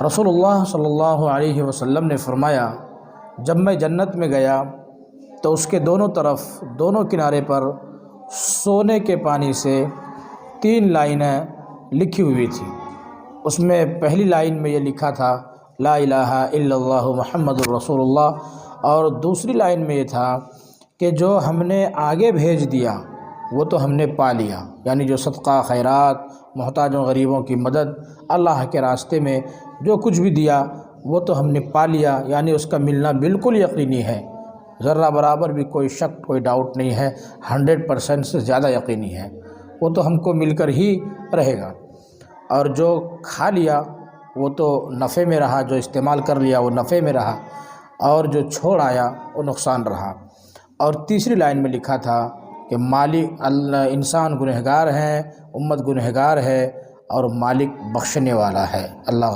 رسول صلی اللہ علیہ وسلم نے فرمایا، جب میں جنت میں گیا تو اس کے دونوں طرف دونوں کنارے پر سونے کے پانی سے 3 لائنیں لکھی ہوئی تھیں۔ اس میں پہلی لائن میں یہ لکھا تھا لا الہ الا اللہ محمد الرسول اللہ، اور دوسری لائن میں یہ تھا کہ جو ہم نے آگے بھیج دیا وہ تو ہم نے پا لیا، یعنی جو صدقہ خیرات، محتاجوں غریبوں کی مدد، اللہ کے راستے میں جو کچھ بھی دیا وہ تو ہم نے پا لیا، یعنی اس کا ملنا بالکل یقینی ہے، ذرہ برابر بھی کوئی شک کوئی ڈاؤٹ نہیں ہے، 100% سے زیادہ یقینی ہے، وہ تو ہم کو مل کر ہی رہے گا۔ اور جو کھا لیا وہ تو نفع میں رہا، جو استعمال کر لیا وہ نفع میں رہا، اور جو چھوڑ آیا وہ نقصان رہا۔ اور تیسری لائن میں لکھا تھا کہ مالک انسان گنہگار ہے، امت گنہگار ہے، اور مالک بخشنے والا ہے۔ اللہ